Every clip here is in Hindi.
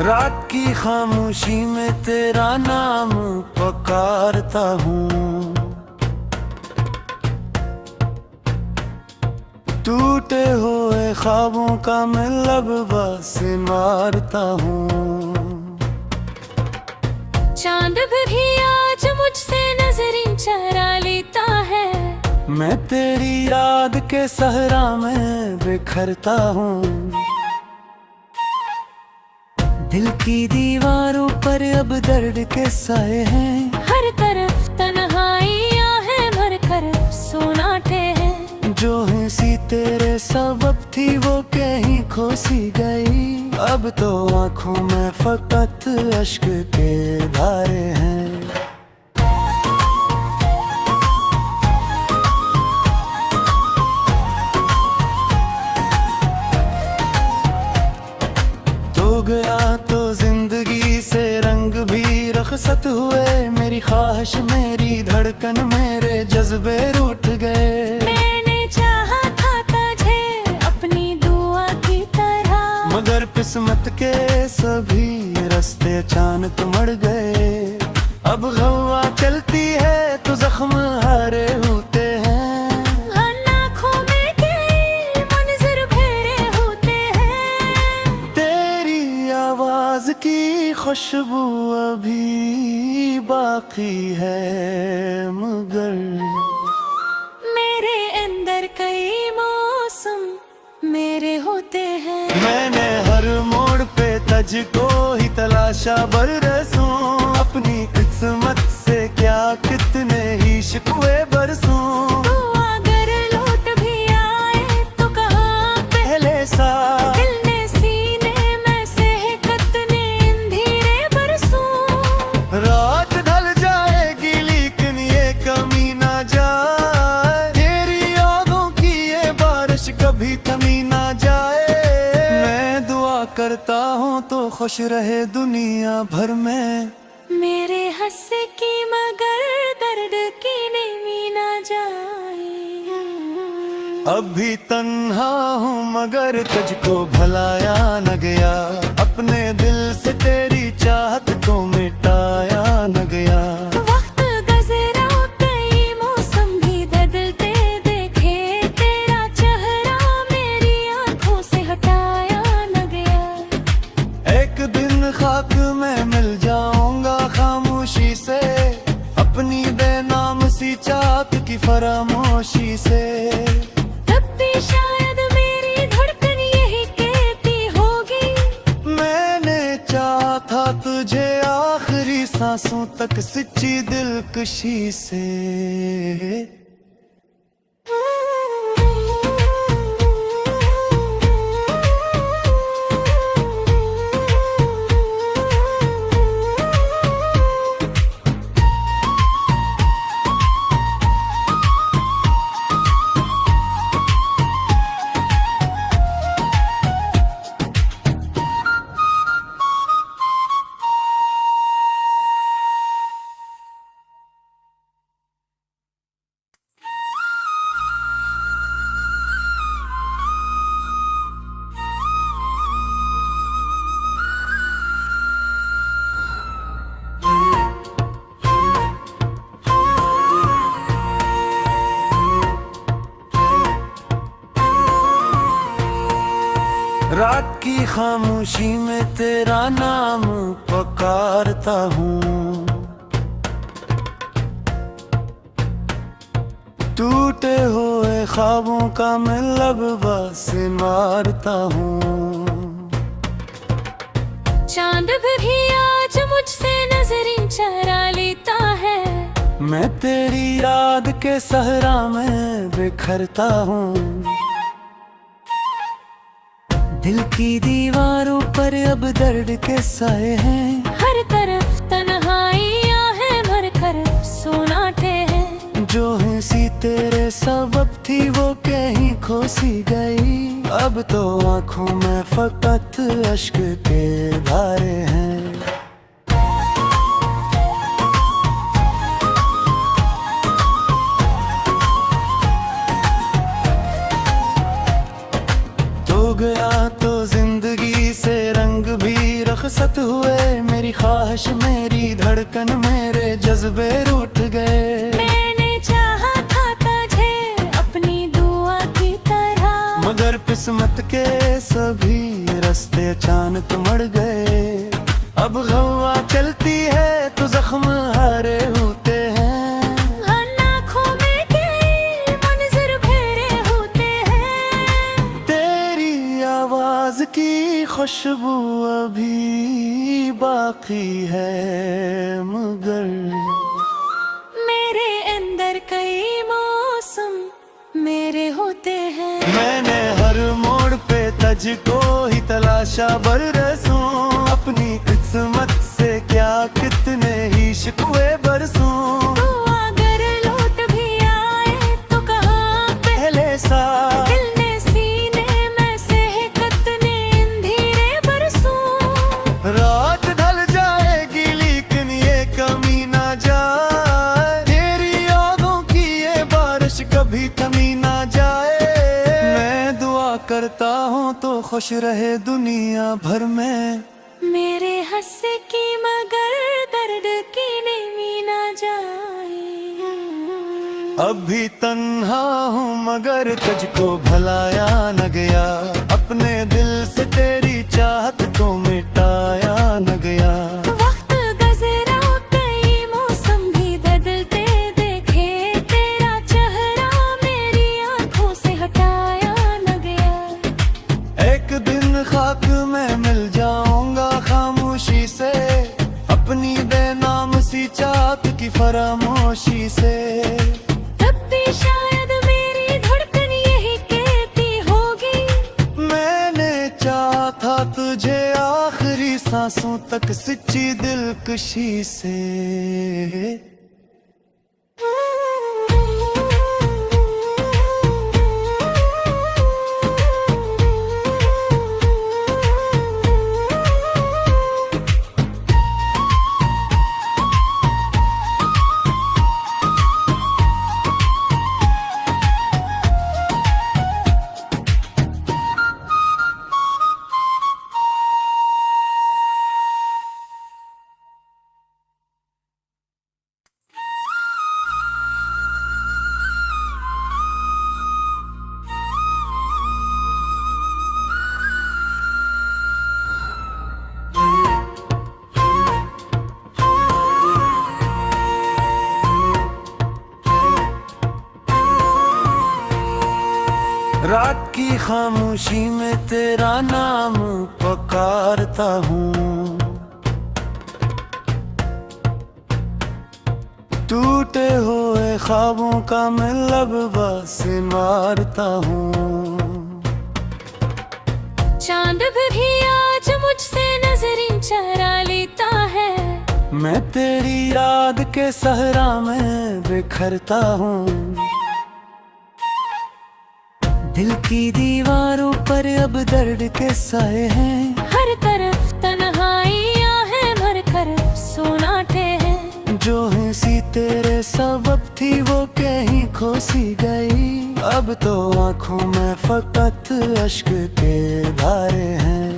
रात की खामोशी में तेरा नाम पुकारता हूँ। टूटे हुए ख्वाबों का मैं लबवा से मारता हूँ। चांद भी आज मुझसे नजरें चरा लेता है। मैं तेरी याद के सहरा में बिखरता हूँ। दिल की दीवारों पर अब दर्द के साए हैं। हर तरफ तन्हाइयां हैं, भर कर सोनाटे हैं। जो हंसी तेरे सबब थी वो कहीं खोसी गई। अब तो आंखों में फकत अश्क के धारे हैं। तो गया तो जिंदगी से रंग भी रखसत हुए। मेरी ख्वाहिश मेरी धड़कन मेरे जज्बे रूठ गए। मैंने चाहा था तुझे अपनी दुआ की तरह, मगर किस्मत के सभी रास्ते अचानक मर गए। अब हवा चलती है तो जख्म हरे होते हैं। हर आँखों में कई मंजर फेरे होते हैं। तेरी आवाज की खुशबू अभी बाकी है, मगर मेरे अंदर कई मौसम मेरे होते हैं। मैंने हर मोड़ पे तुझको ही तलाशा बरसों। अपनी किस्मत से क्या कितने ही शिकवे बरसों। तू अगर लौट भी आए तो कहाँ पहले सा दिल ने सीने में से कितने अंधेरे बरसों। रात ढल जाएगी लेकिन ये कमी ना जाए। तेरी यादों की ये बारिश कभी थमी ना जाए। मैं दुआ करता हूँ तो खुश रहे दुनिया भर में। मेरे हंसे की मगर दर्द की नमी ना जाए। अब भी तन्हा हूँ मगर तुझको भलाया न गया। अपने दिल से तेरी चाहत को मिटाया न गया। वक्त गुज़रा कई मौसम भी बदलते देखे। तेरा चेहरा मेरी आंखों से हटाया न गया। एक दिन खाक में मिल जाऊंगा खामोशी से। अपनी बेनाम सी चाहत की फरामोशी से। तब भी शायद मेरी धड़कन यही कहती होगी। मैंने चाहा था तुझे आखिरी सांसों तक सच्ची दिलकशी से। रात की खामोशी में तेरा नाम पुकारता हूँ। टूटे हुए ख्वाबों का मैं लबवा से मारता हूँ। चांद भी आज मुझसे नजरें चरा लेता है। मैं तेरी याद के सहरा में बिखरता हूँ। दिल की दीवारों पर अब दर्द के साए हैं। हर तरफ तन्हाइयां हैं, भर कर सोनाटे हैं। जो हंसी तेरे सबब थी वो कहीं खोसी गई। अब तो आंखों में फकत अश्क के धारे हैं। गया तो जिंदगी से रंग भी रखसत हुए, मेरी ख्वाहिश मेरी धड़कन मेरे जज्बे रूठ गए। मैंने चाहा था तुझे अपनी दुआ की तरह, मगर किस्मत के सभी रास्ते अचानक मर गए। अब हवा चलती है तो जख्म हरे होते हैं, हर आँखों में कई मंजर फेरे होते हैं। तेरी आवाज की खुशबू अभी बाकी है, मगर मेरे अंदर कई मौसम मेरे होते हैं। मैंने हर मोड़ पे तुझको ही तलाशा बरसों, अपनी किस्मत से क्या कितने ही शिकवे बरसों। तू अगर लौट भी आए तो कहाँ पहले सा दिल ने सीने में से कितने धीरे बरसों। रात ढल जाएगी लेकिन ये कमी ना जाए, तेरी यादों की ये बारिश कभी थमी ना जाए। मैं दुआ करता हूँ तो खुश रहे दुनिया भर में, मेरे हंस की मगर दर्द की नमी ना जाए। अभी तन्हा हूँ मगर तुझको भलाया न गया, अपने दिल से तेरी चाहत को मिटाया न गया। वक्त गुजरा कई मौसम भी बदलते देखे, तेरा चेहरा मेरी आंखों से हटाया न गया। एक दिन खाक में मिल जाऊंगा खामोशी से, अपनी बेनाम सी चाहत की फरामोशी से। तब भी शायद मेरी धड़कन यही कहती होगी, मैंने चाहा था तुझे आखिरी सांसों तक सच्ची दिलकशी से। रात की खामोशी में तेरा नाम पुकारता हूँ, टूटे हुए ख्वाबों का मैं लबवा से मारता हूँ। चांद भी आज मुझसे नजरें चरा लेता है, मैं तेरी याद के सहरा में बिखरता हूँ। दिल की दीवारों पर अब दर्द के साए हैं, हर तरफ तन्हाइयां हैं भर कर सोनाटे हैं। जो हंसी तेरे सबब थी वो कहीं खो सी गई, अब तो आंखों में फकत अश्क के धारे हैं।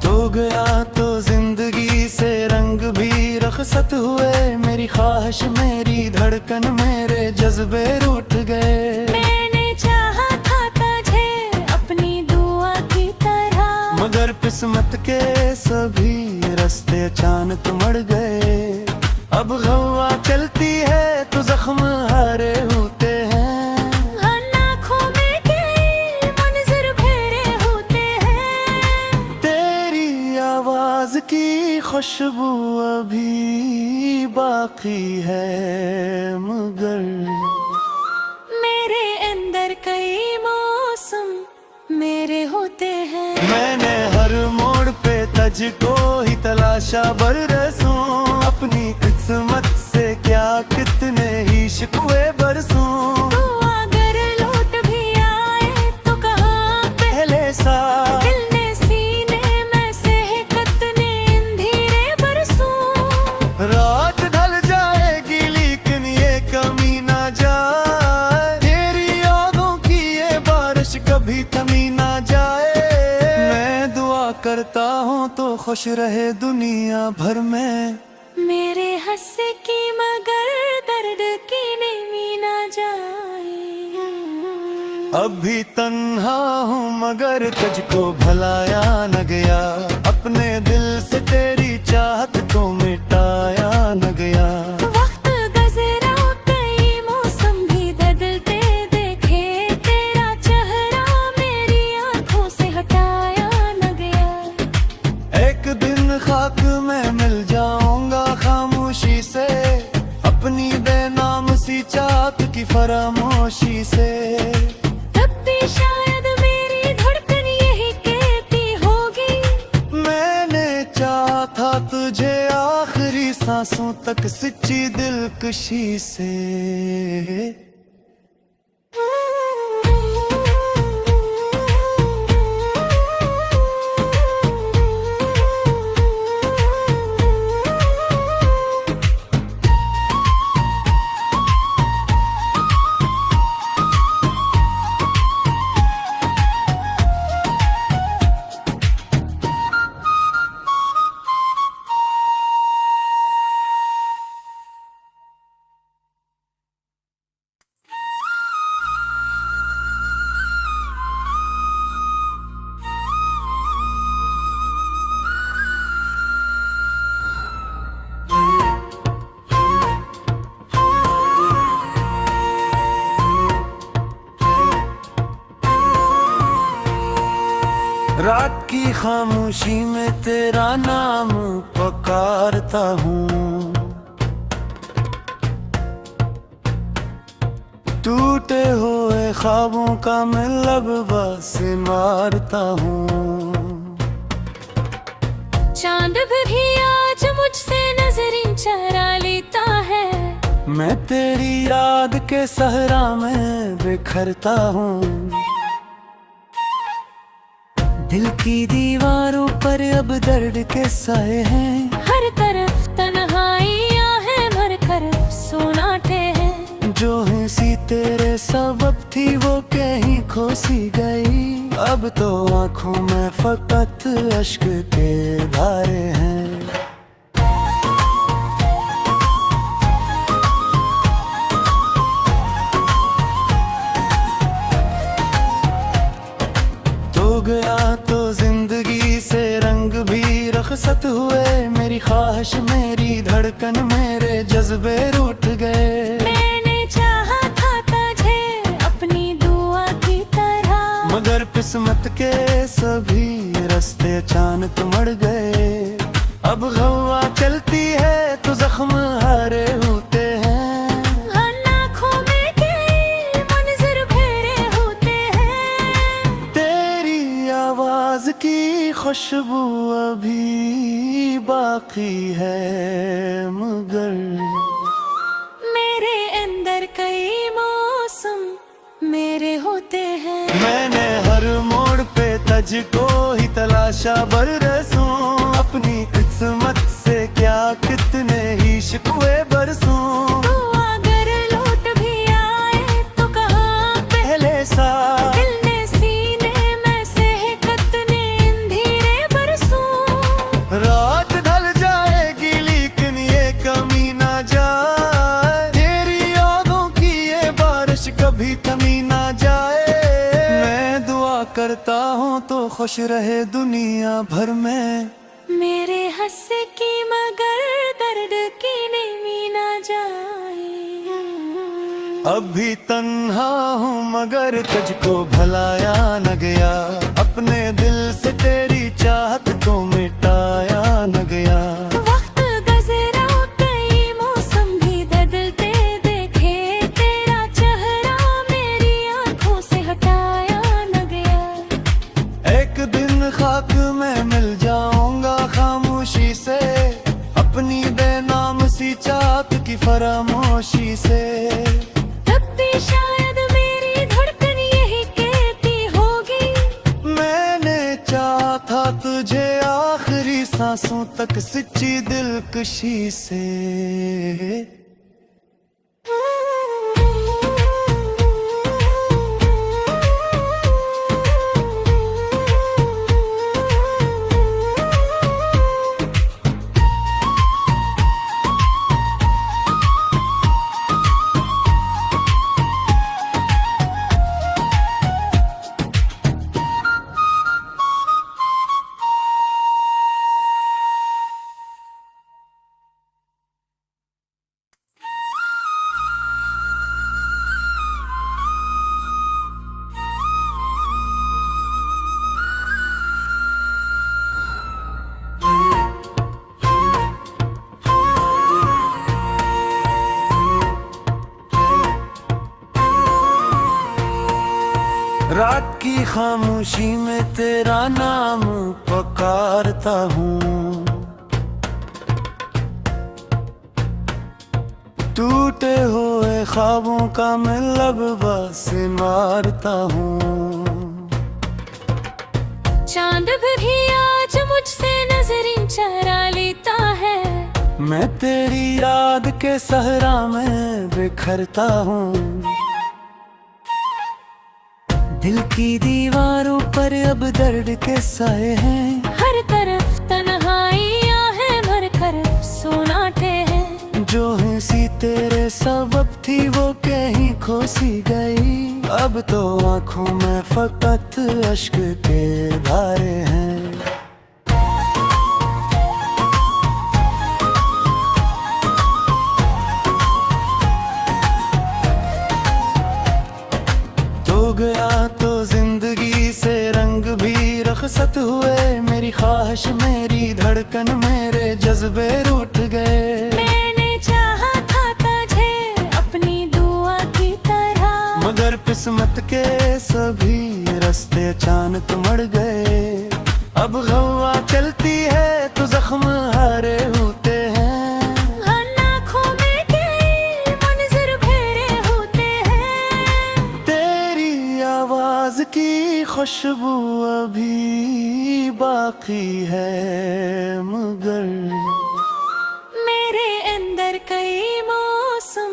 तो गया तो जिंदगी से रंग भी रखसत हुए, मेरी ख्वाहिश मेरी धड़कन मेरे जज्बे रूठ गए। मैंने चाहा था तुझे अपनी दुआ की तरह, मगर किस्मत के सभी रास्ते अचानक मर गए। अब हवा चलती है तो जख्म हरे होते हैं, हर आँखों में कई मंजर फेरे होते हैं। तेरी आवाज की खुशबू अभी बाकी है, मगर मेरे अंदर कई मौसम मेरे होते हैं। मैंने हर मोड़ पे तुझको ही तलाशा बरसों, अपनी किस्मत से क्या कितने ही शिकवे बरसों। तू अगर लौट भी आए तो कहाँ पहले सा दिल ने सीने में से कितने धीरे बरसों। रात ढल जाएगी लेकिन ये खुश रहे दुनिया भर में। मेरे हंसे की मगर दर्द की नेमी ना जाए। अब भी तन्हा हूँ मगर तुझको भलाया न गया, अपने दिल से तेरी चाहत को मिटाया न गया। वक्त गुज़रा कई मौसम भी बदलते देखे, तेरा चेहरा मेरी आंखों से हटाया न गया। एक दिन खाक में मिल जाऊंगा खामोशी से, अपनी बेनाम सी चाहत की फरामोशी से। तब भी शायद मेरी धड़कन यही कहती होगी, मैंने चाहा था तुझे आखिरी सांसों तक सच्ची दिलकशी से। रात की खामोशी में तेरा नाम पुकारता हूँ, टूटे हुए ख्वाबों का मैं लबवा से मारता हूँ। चांद भी आज मुझसे नजरें चरा लेता है, मैं तेरी याद के सहरा में बिखरता हूँ। दिल की दीवारों पर अब दर्द के साए हैं, हर तरफ तन्हाइयां हैं, भर कर सोनाटे हैं। जो हंसी तेरे सबब थी वो कहीं खो सी गई, अब तो आंखों में फकत अश्क के धारे हैं। तो गया तो जिंदगी से रंग भी रखसत हुए, मेरी ख्वाहिश मेरी धड़कन मेरे जज्बे रूठ गए। मैंने चाहा था तुझे अपनी दुआ की तरह, मगर किस्मत के सभी रास्ते अचानक मर गए। अब हवा चलती है तो जख्म हरे होते हैं, आँखों में कई मंजर फेरे होते हैं। तेरी आवाज की खुशबू अभी बाकी है मगर मेरे अंदर कई मौसम मेरे होते हैं। मैंने हर मोड़ पे तुझको ही तलाशा बरसों, अपनी किस्मत से क्या कितने ही शिकवे बरसों। तू अगर लौट भी आए तो कहाँ पहले सा दिल ने सीने में से कितने अंधेरे बरसों। रात ढल जाएगी लेकिन ये कमी ना जाए, तेरी यादों की ये बारिश कभी थमी ना जाए। मैं दुआ करता हूँ तो खुश रहे दुनिया भर में, मेरे हंसे की मगर दर्द की नेमी ना जाए। अब भी तन्हा हूँ मगर तुझको भलाया न गया, अपने दिल से तेरी चाहत को मिटाया न गया। वक्त गुज़रा कई मौसम भी बदलते देखे, तेरा चेहरा मेरी आंखों से हटाया न गया। एक दिन खाक में मिल जाऊंगा खामोशी से, अपनी बेनाम सी चाहत की फरामोशी से। तब भी शायद मेरी धड़कन यही कहती होगी, मैंने चाहा था तुझे आखिरी सांसों तक सच्ची दिलकशी से। की खामोशी में तेरा नाम पुकारता हूँ, टूटे हुए ख्वाबों का मैं लबवा से मारता हूँ। चांद भी आज मुझसे नजरें चरा लेता है, मैं तेरी याद के सहरा में बिखरता हूँ। दिल की दीवारों पर अब दर्द के साए हैं, हर तरफ तन्हाइयां हैं, भर कर सोनाटे हैं। जो हंसी तेरे सबब थी वो कहीं खो सी गई, अब तो आंखों में फकत अश्क के धारे हैं। तो गया तो जिंदगी से रंग भी रखसत हुए, मेरी ख्वाहिश मेरी धड़कन मेरे जज्बे रूठ गए। मैंने चाहा था तुझे अपनी दुआ की तरह, मगर किस्मत के सभी रास्ते अचानक मर गए। अब हवा चलती है तो जख्म हरे होते हैं, आँखों में तेरी मंजर फेरे होते हैं। तेरी आवाज की खुशबू अभी बाकी है, मगर मेरे अंदर कई मौसम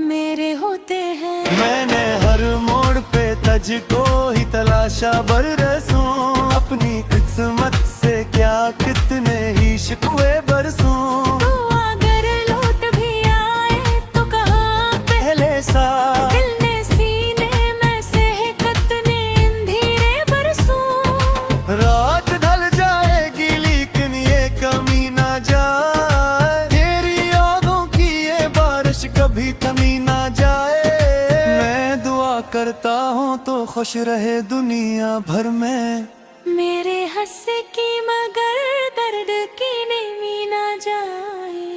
मेरे होते हैं। मैंने हर मोड़ पे तुझको ही तलाशा बरसों, अपनी किस्मत से क्या कितने ही शिकवे बरसों। तू अगर लौट भी आए तो कहाँ पहले सा दिल ने सीने में से कितने अंधेरे बरसों। रात ढल जाएगी लेकिन ये कमी ना जाए, तेरी यादों की ये बारिश कभी थमी ना जाए। मैं दुआ करता हूँ तो खुश रहे दुनिया भर में, मेरे हंसे की मगर दर्द की नेमी ना जाए।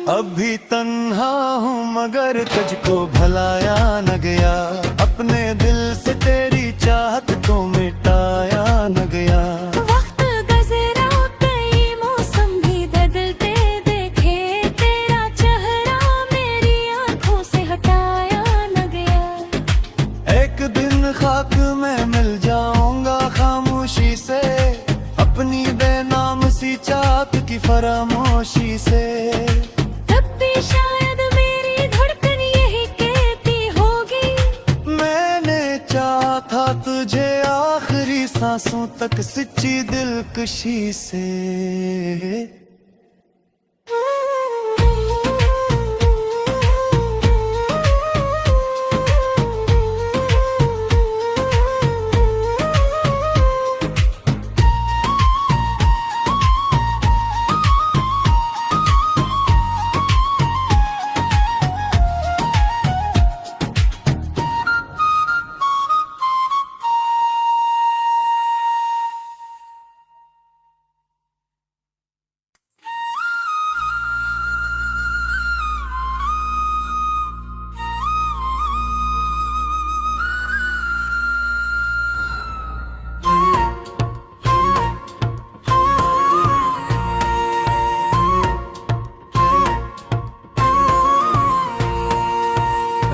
अब भी तन्हा हूँ मगर तुझको भलाया न गया, अपने दिल से तेरी चाहत को मिटाया न गया। वक्त गुज़रा कई मौसम भी बदलते देखे, तेरा चेहरा मेरी आंखों से हटाया न गया। एक दिन खाक में मिल जाऊंगा खामोशी से, अपनी बेनाम सी चाहत की फरामोशी से। तब भी शायद मेरी धड़कन यही कहती होगी, मैंने चाहा था तुझे आखिरी सांसों तक सच्ची दिलकशी से।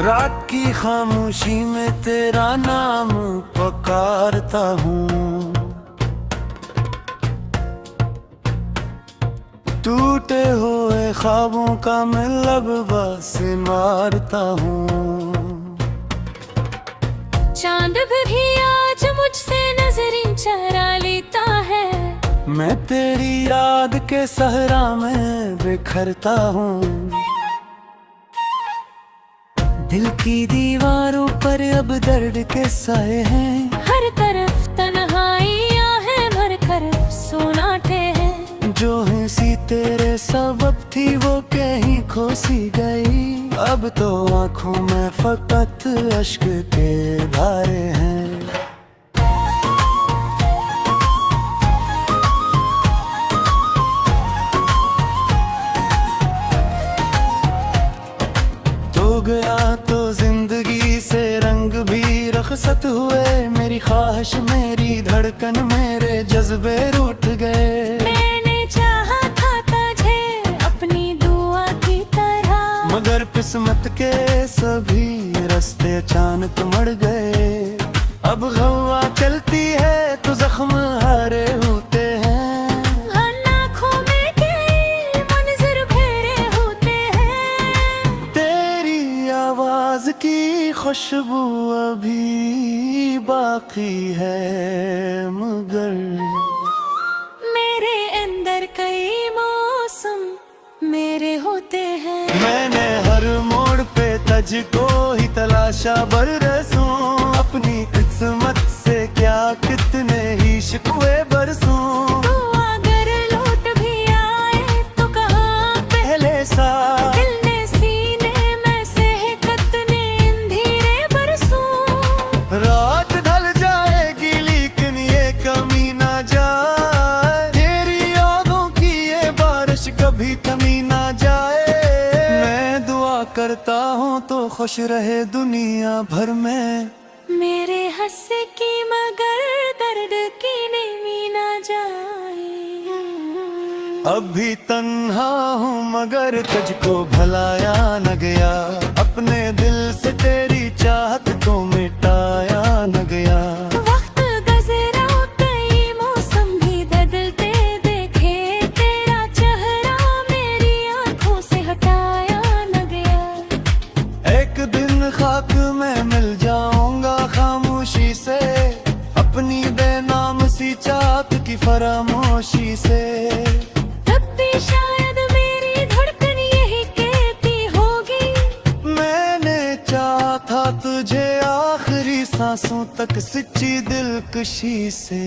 रात की खामोशी में तेरा नाम पुकारता हूँ, टूटे हुए ख्वाबों का मैं लबवा से मारता हूँ। चांद भी आज मुझसे नजरें चरा लेता है, मैं तेरी याद के सहरा में बिखरता हूँ। दिल की दीवारों पर अब दर्द के साए हैं, हर तरफ तन्हाइयां हैं, भर कर सोनाटे हैं। जो हंसी तेरे सबब थी वो कहीं खो सी गई, अब तो आंखों में फकत अश्क के धारे हैं। तो गया तो जिंदगी से रंग भी रख रुखसत हुए मेरी ख्वाहिश मेरी धड़कन मेरे जज्बे रूठ गए। मैंने चाहा था तुझे अपनी दुआ की तरह, मगर किस्मत के सभी रास्ते अचानक मर गए। अब हवा चलती है तो जख्म हरे होते हैं, हर आँखों में कई मंजर फेरे होते हैं। तेरी आवाज की खुशबू अभी बाकी है मगर मेरे अंदर कई मौसम मेरे होते हैं। मैंने हर मोड़ पे तुझको ही तलाशा बरसों, अपनी किस्मत से क्या कितने ही शिकवे बरसों। तू अगर लौट भी आए तो कहाँ पहले सा दिल ने सीने में से कितने धीरे बरसों। रात ढल जाएगी लेकिन ये कमी ना जाए, तेरी यादों की ये बारिश कभी थमी ना जाए। मैं दुआ करता हूँ तो खुश रहे दुनिया भर में, मेरे हंसे की मगर दर्द की नेमी ना जाए। अभी तन्हा हूँ मगर तुझको भलाया न गया, अपने दिल से तेरी चाहत को मिटाया न गया। वक्त गुज़रा कई मौसम भी बदलते देखे, तेरा चेहरा मेरी आंखों से हटाया न गया। एक दिन खाक में मिल जाऊंगा खामोशी से, अपनी बेनाम सी चाहत की फरामोशी से। तब भी शायद मेरी धड़कन यही कहती होगी, मैंने चाहा था तुझे आखिरी सांसों तक सच्ची दिलकशी से।